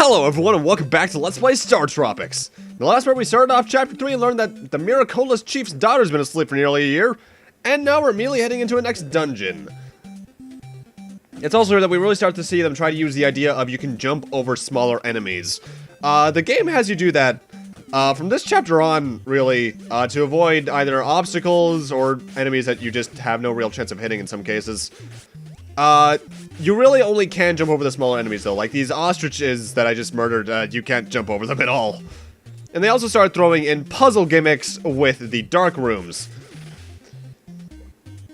Hello everyone and welcome back to Let's Play StarTropics. The last part we started off Chapter 3 and learned that the Miraculous Chief's daughter's been asleep for nearly a year, and now we're immediately heading into a next dungeon. It's also here that we really start to see them try to use the idea of you can jump over smaller enemies. The game has you do that from this chapter on, really, to avoid either obstacles or enemies that you just have no real chance of hitting in some cases. You really only can jump over the smaller enemies, though. Like these ostriches that I just murdered, you can't jump over them at all. And they also start throwing in puzzle gimmicks with the dark rooms.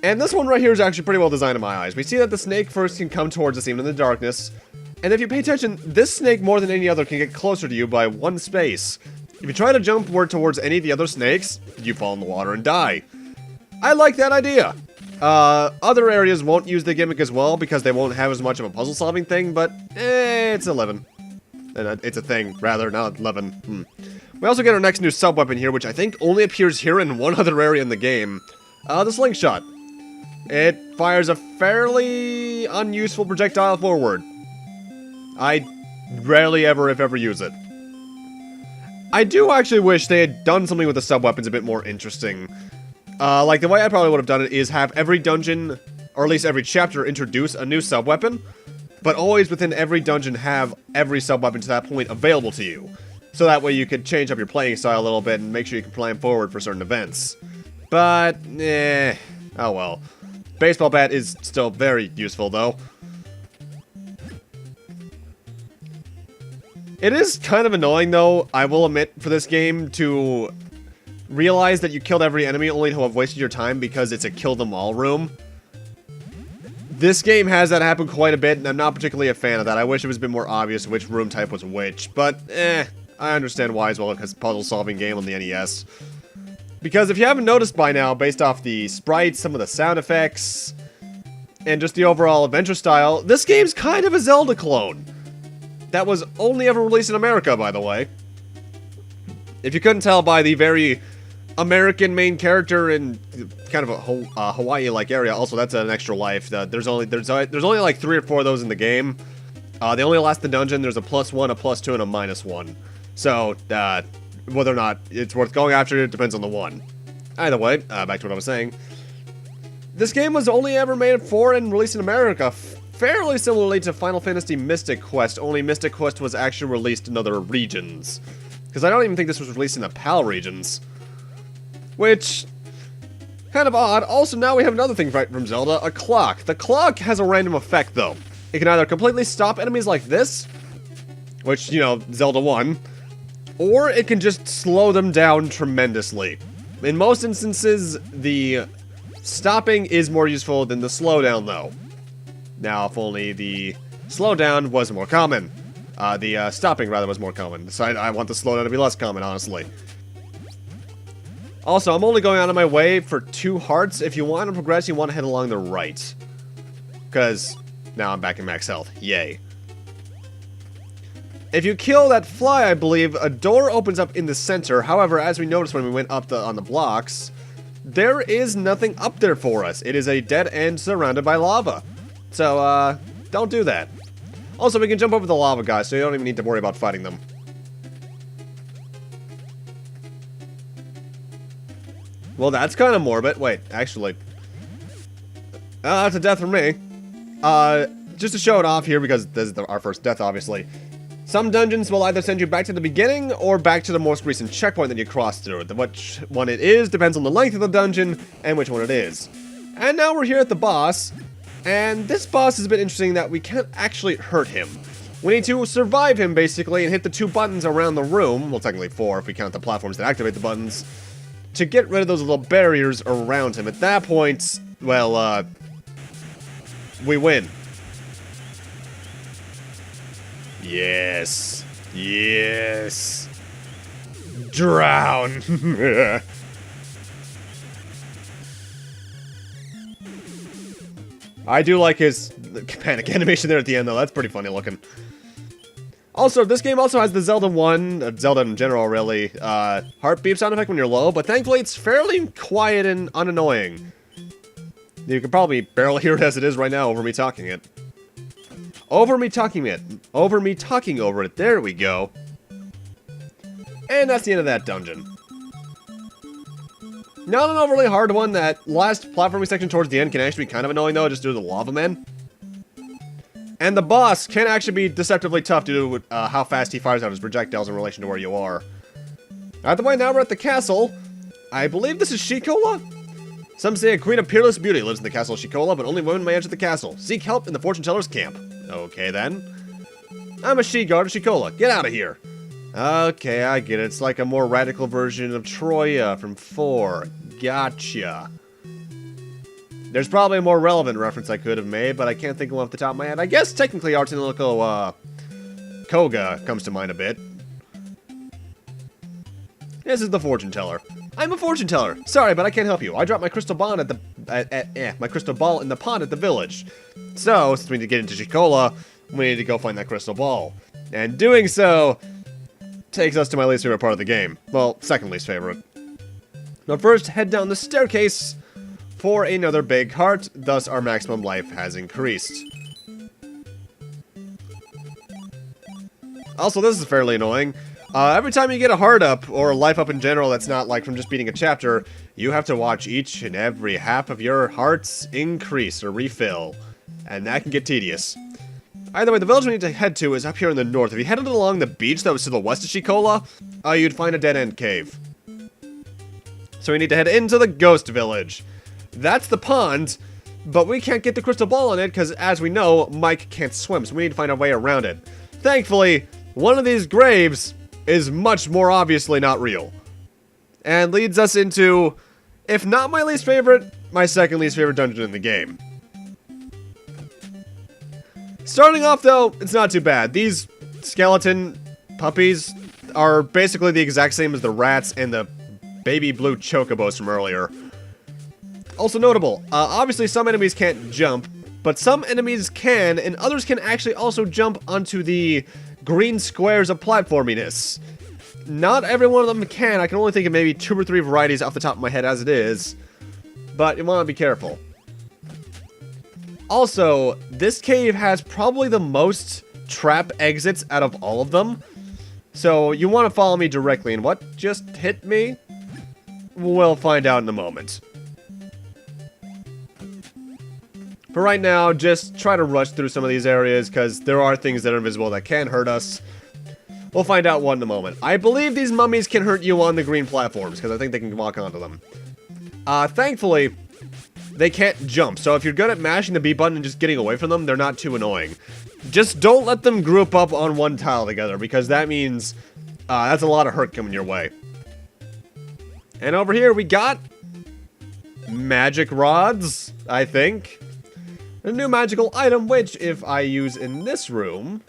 And this one right here is actually pretty well designed in my eyes. We see that the snake first can come towards us even in the darkness. And if you pay attention, this snake more than any other can get closer to you by one space. If you try to jump towards any of the other snakes, you fall in the water and die. I like that idea. Other areas won't use the gimmick as well because they won't have as much of a puzzle-solving thing, but, it's 11. It's a thing, rather, not 11. We also get our next new sub-weapon here, which I think only appears here in one other area in the game. The slingshot. It fires a fairly unuseful projectile forward. I rarely ever, if ever, use it. I do actually wish they had done something with the sub-weapons a bit more interesting. Like, the way I probably would have done it is have every dungeon, or at least every chapter, introduce a new sub-weapon, but always within every dungeon have every sub-weapon to that point available to you. So that way you could change up your playing style a little bit and make sure you can plan forward for certain events. But, oh well. Baseball bat is still very useful, though. It is kind of annoying, though, I will admit, for this game to realize that you killed every enemy only to have wasted your time because it's a kill them all room. This game has that happen quite a bit, and I'm not particularly a fan of that. I wish it was a bit more obvious which room type was which, but I understand why as well, because puzzle-solving game on the NES. Because if you haven't noticed by now, based off the sprites, some of the sound effects, and just the overall adventure style, this game's kind of a Zelda clone. That was only ever released in America, by the way. If you couldn't tell by the very American main character in kind of a Hawaii-like area, also that's an extra life. There's only like 3 or 4 of those in the game. They only last the dungeon. There's a +1, a +2, and a -1. So whether or not it's worth going after it depends on the one. Either way, back to what I was saying. This game was only ever made for and released in America, fairly similarly to Final Fantasy Mystic Quest. Only Mystic Quest was actually released in other regions. Because I don't even think this was released in the PAL regions. Which, kind of odd. Also, now we have another thing right from Zelda, a clock. The clock has a random effect, though. It can either completely stop enemies like this, which, you know, Zelda 1, or it can just slow them down tremendously. In most instances, the stopping is more useful than the slowdown, though. Now, if only the slowdown was more common. The stopping, rather, was more common. So I want the slowdown to be less common, honestly. Also, I'm only going out of my way for 2 hearts. If you want to progress, you want to head along the right. Because now I'm back in max health. Yay. If you kill that fly, I believe, a door opens up in the center. However, as we noticed when we went up on the blocks, there is nothing up there for us. It is a dead end surrounded by lava. So, don't do that. Also, we can jump over the lava guys, so you don't even need to worry about fighting them. Well, that's kind of morbid. Wait, actually. That's a death for me. Just to show it off here, because this is our first death, obviously. Some dungeons will either send you back to the beginning, or back to the most recent checkpoint that you crossed through. Which one it is depends on the length of the dungeon, and which one it is. And now we're here at the boss. And this boss is a bit interesting that we can't actually hurt him. We need to survive him, basically, and hit the 2 buttons around the room, well, technically 4 if we count the platforms that activate the buttons, to get rid of those little barriers around him. At that point, well, we win. Yes. Yes. Drown. I do like his panic animation there at the end, though. That's pretty funny looking. Also, this game also has the Zelda 1, Zelda in general, really, heart beep sound effect when you're low, but thankfully it's fairly quiet and unannoying. You can probably barely hear it as it is right now over me talking it. Over me talking over it. There we go. And that's the end of that dungeon. Not an overly hard one. That last platforming section towards the end can actually be kind of annoying, though, just due to the lava men. And the boss can actually be deceptively tough due to how fast he fires out his projectiles in relation to where you are. Either way, now we're at the castle. I believe this is Shikola? Some say a queen of peerless beauty lives in the castle of Shikola, but only women may enter the castle. Seek help in the fortune teller's camp. Okay, then. I'm a she-guard of Shikola. Get out of here. Okay, I get it. It's like a more radical version of Troya from 4. Gotcha. There's probably a more relevant reference I could have made, but I can't think of one off the top of my head. I guess technically Artinilico, Koga comes to mind a bit. This is the fortune teller. I'm a fortune teller. Sorry, but I can't help you. I dropped my crystal ball at the my crystal ball in the pond at the village. So, since we need to get into Shikola, we need to go find that crystal ball. And doing so takes us to my least favorite part of the game. Well, second least favorite. But first, head down the staircase for another big heart, thus our maximum life has increased. Also, this is fairly annoying. Every time you get a heart up, or a life up in general that's not like from just beating a chapter, you have to watch each and every half of your hearts increase or refill. And that can get tedious. Either way, the village we need to head to is up here in the north. If you headed along the beach that was to the west of Shikola, you'd find a dead-end cave. So we need to head into the ghost village. That's the pond, but we can't get the crystal ball in it because, as we know, Mike can't swim, so we need to find a way around it. Thankfully, one of these graves is much more obviously not real. And leads us into, if not my least favorite, my second least favorite dungeon in the game. Starting off, though, it's not too bad. These skeleton puppies are basically the exact same as the rats and the baby blue chocobos from earlier. Also notable, obviously some enemies can't jump, but some enemies can, and others can actually also jump onto the green squares of platforminess. Not every one of them can. I can only think of maybe 2 or 3 varieties off the top of my head as it is, but you want to be careful. Also, this cave has probably the most trap exits out of all of them, so you want to follow me directly. And what just hit me? We'll find out in a moment. For right now, just try to rush through some of these areas, because there are things that are invisible that can hurt us. We'll find out one in a moment. I believe these mummies can hurt you on the green platforms, because I think they can walk onto them. Thankfully, they can't jump, so if you're good at mashing the B button and just getting away from them, they're not too annoying. Just don't let them group up on one tile together, because that means that's a lot of hurt coming your way. And over here, we got magic rods, I think. A new magical item, which, if I use in this room,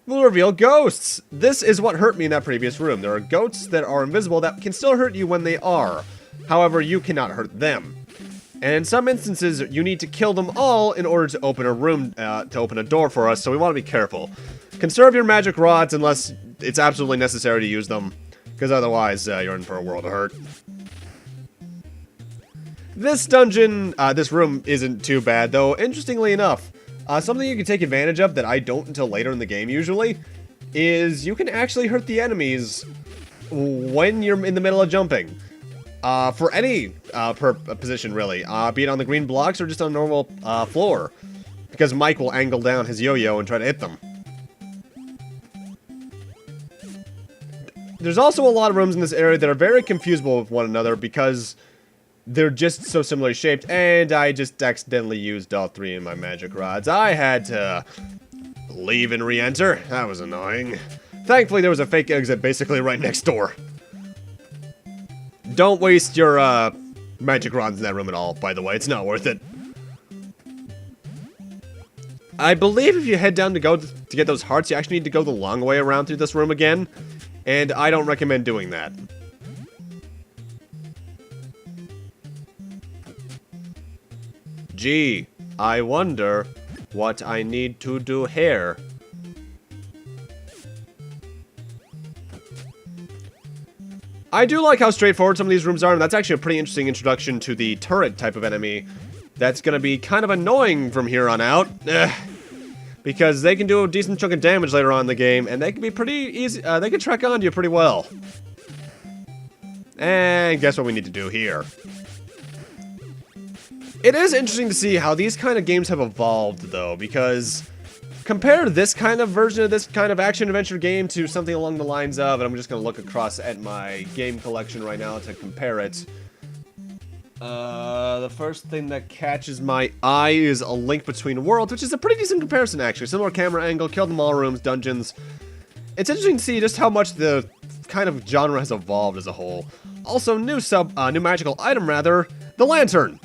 will reveal ghosts. This is what hurt me in that previous room. There are ghosts that are invisible that can still hurt you when they are. However, you cannot hurt them. And in some instances, you need to kill them all in order to open a room, to open a door for us, so we want to be careful. Conserve your magic rods unless it's absolutely necessary to use them, because otherwise, you're in for a world of hurt. This dungeon, this room isn't too bad, though. Interestingly enough, something you can take advantage of that I don't until later in the game usually, is you can actually hurt the enemies when you're in the middle of jumping. For any position, really. Be it on the green blocks or just on a normal floor. Because Mike will angle down his yo-yo and try to hit them. There's also a lot of rooms in this area that are very confusable with one another because they're just so similarly shaped, and I just accidentally used all 3 in my magic rods. I had to leave and re-enter. That was annoying. Thankfully, there was a fake exit basically right next door. Don't waste your magic rods in that room at all, by the way. It's not worth it. I believe if you head down to get those hearts, you actually need to go the long way around through this room again, and I don't recommend doing that. Gee, I wonder what I need to do here. I do like how straightforward some of these rooms are, and that's actually a pretty interesting introduction to the turret type of enemy that's going to be kind of annoying from here on out. because they can do a decent chunk of damage later on in the game, and they can be pretty easy. They can track onto you pretty well. And guess what we need to do here? It is interesting to see how these kind of games have evolved, though, because compare this kind of version of this kind of action-adventure game to something along the lines of, and I'm just going to look across at my game collection right now to compare it. The first thing that catches my eye is A Link Between Worlds, which is a pretty decent comparison, actually. Similar camera angle, kill them all rooms, dungeons. It's interesting to see just how much the kind of genre has evolved as a whole. Also, new magical item, rather, the lantern.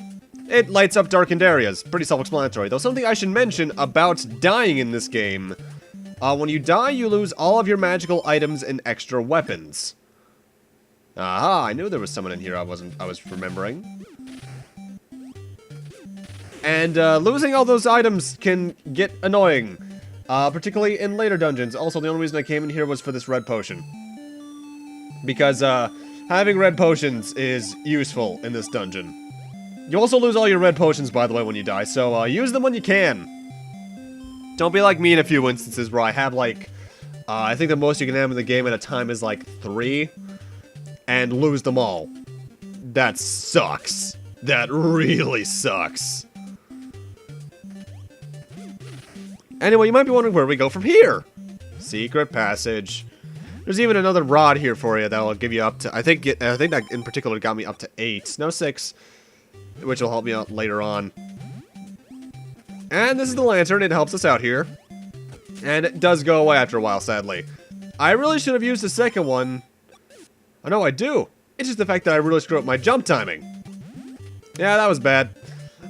It lights up darkened areas. Pretty self-explanatory, though. Something I should mention about dying in this game. When you die, you lose all of your magical items and extra weapons. Aha, I knew there was someone in here I was remembering. And losing all those items can get annoying. Particularly in later dungeons. Also, the only reason I came in here was for this red potion. Because having red potions is useful in this dungeon. You also lose all your red potions, by the way, when you die, so use them when you can. Don't be like me in a few instances where I have, like, I think the most you can have in the game at a time is, like, 3, and lose them all. That sucks. That really sucks. Anyway, you might be wondering where we go from here. Secret passage. There's even another rod here for you that will give you up to, I think that in particular got me up to 8, no 6. Which will help me out later on. And this is the lantern. It helps us out here. And it does go away after a while, sadly. I really should have used the second one. Oh, no, I do. It's just the fact that I really screwed up my jump timing. Yeah, that was bad.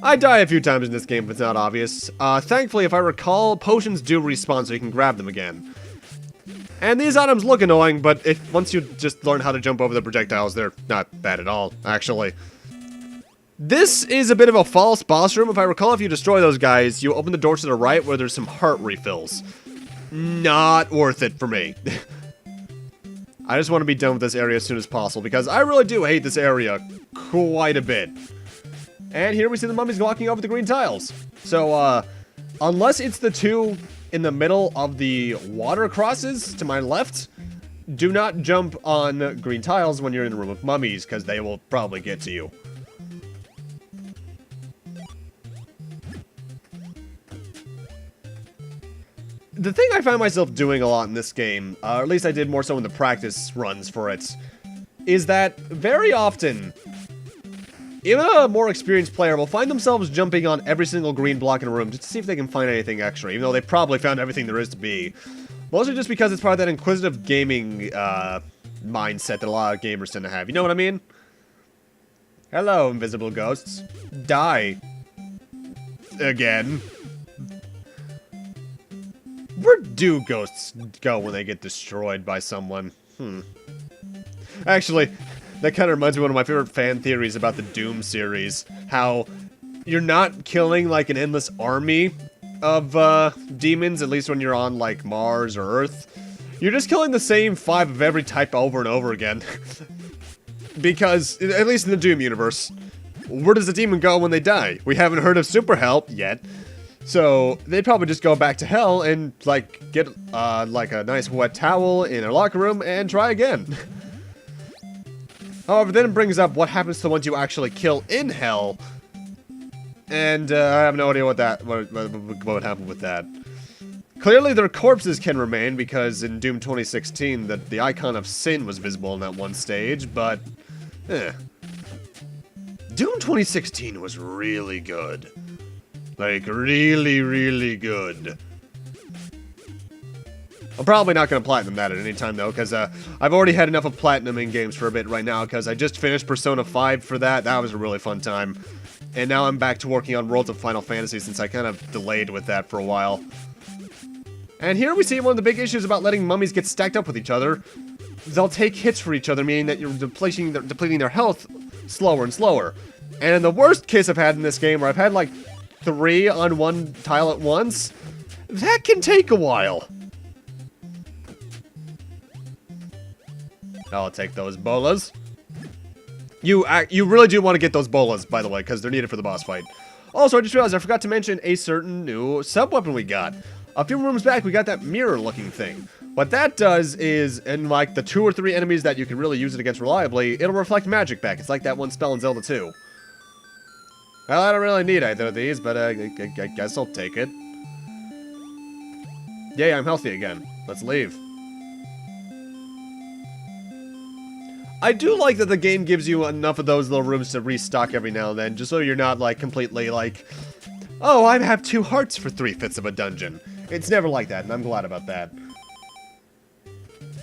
I die a few times in this game if it's not obvious. Thankfully, if I recall, potions do respawn so you can grab them again. And these items look annoying, but once you just learn how to jump over the projectiles, they're not bad at all, actually. This is a bit of a false boss room. If I recall, if you destroy those guys, you open the door to the right where there's some heart refills. Not worth it for me. I just want to be done with this area as soon as possible, because I really do hate this area quite a bit. And here we see the mummies walking over the green tiles. So, unless it's the two in the middle of the water crosses to my left, do not jump on green tiles when you're in a room of mummies, because they will probably get to you. The thing I find myself doing a lot in this game, or at least I did more so in the practice runs for it, is that very often, even a more experienced player will find themselves jumping on every single green block in a room just to see if they can find anything extra, even though they probably found everything there is to be. Mostly just because it's part of that inquisitive gaming mindset that a lot of gamers tend to have. You know what I mean? Hello, invisible ghosts. Die. Again. Where do ghosts go when they get destroyed by someone? Actually, that kind of reminds me of one of my favorite fan theories about the Doom series. How you're not killing, like, an endless army of, demons, at least when you're on, like, Mars or Earth. You're just killing the same 5 of every type over and over again. Because, at least in the Doom universe, where does the demon go when they die? We haven't heard of super hell yet. So, they'd probably just go back to hell and, like, get, like, a nice wet towel in their locker room and try again. However, then it brings up what happens to the ones you actually kill in hell. And, I have no idea what would happen with that. Clearly, their corpses can remain, because in Doom 2016, the icon of sin was visible in that one stage, but, Doom 2016 was really good. Like, really, really good. I'm probably not going to platinum that at any time, though, because I've already had enough of platinuming games for a bit right now, because I just finished Persona 5 for that. That was a really fun time. And now I'm back to working on Worlds of Final Fantasy, since I kind of delayed with that for a while. And here we see one of the big issues about letting mummies get stacked up with each other. They'll take hits for each other, meaning that you're depleting their health slower and slower. And in the worst case I've had in this game, where I've had, like, 3 on one tile at once, that can take a while. I'll take those bolas. You really do want to get those bolas, by the way, because they're needed for the boss fight. Also, I just realized I forgot to mention a certain new sub-weapon we got. a few rooms back, we got that mirror-looking thing. What that does is, in like the 2 or 3 enemies that you can really use it against reliably, it'll reflect magic back. It's like that one spell in Zelda 2. Well, I don't really need either of these, but I guess I'll take it. Yay, I'm healthy again. Let's leave. I do like that the game gives you enough of those little rooms to restock every now and then, just so you're not, like, completely, like, oh, I have 2 hearts for 3/5 of a dungeon. It's never like that, and I'm glad about that.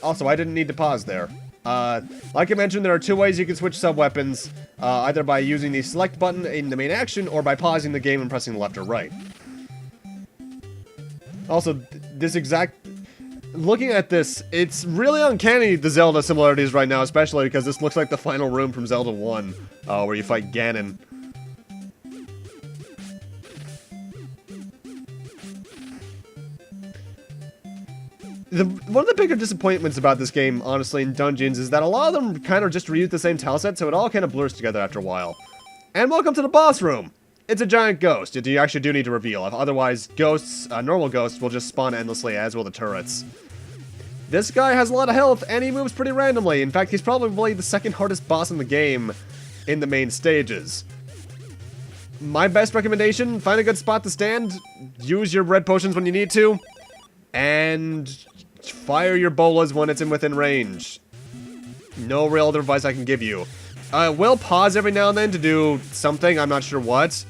Also, I didn't need to pause there. Like I mentioned, there are 2 ways you can switch sub-weapons, either by using the select button in the main action, or by pausing the game and pressing left or right. Also, looking at this, it's really uncanny, the Zelda similarities right now, especially because this looks like the final room from Zelda 1, where you fight Ganon. One of the bigger disappointments about this game, honestly, in dungeons, is that a lot of them kind of just reuse the same tileset, so it all kind of blurs together after a while. And welcome to the boss room! It's a giant ghost. You actually do need to reveal. Otherwise, ghosts, normal ghosts, will just spawn endlessly, as will the turrets. This guy has a lot of health, and he moves pretty randomly. In fact, he's probably the 2nd hardest boss in the game in the main stages. My best recommendation, find a good spot to stand, use your red potions when you need to, and fire your bolas when it's within range. No real other advice I can give you. We'll pause every now and then to do something, I'm not sure what.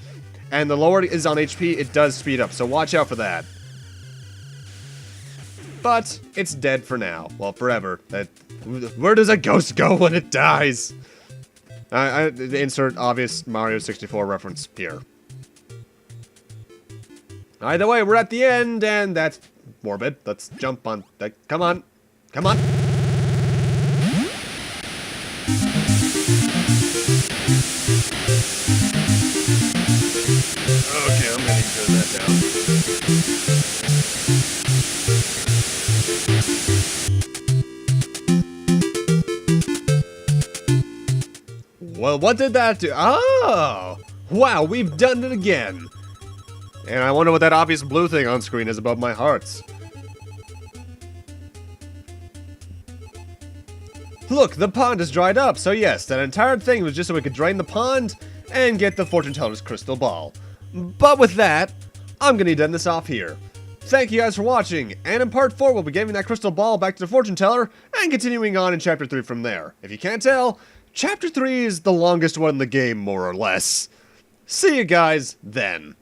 And the lower it is on HP, it does speed up, so watch out for that. But it's dead for now. Well, forever. Where does a ghost go when it dies? I insert obvious Mario 64 reference here. Either way, we're at the end, and that's morbid. Let's jump on that. Come on. Come on. Okay, I'm gonna turn that down. Well, what did that do? Oh! Wow, we've done it again! And I wonder what that obvious blue thing on screen is above my hearts. Look, the pond is dried up, so yes, that entire thing was just so we could drain the pond and get the fortune teller's crystal ball. But with that, I'm gonna end this off here. Thank you guys for watching, and in part 4 we'll be giving that crystal ball back to the fortune teller and continuing on in chapter 3 from there. If you can't tell, chapter 3 is the longest one in the game, more or less. See you guys then.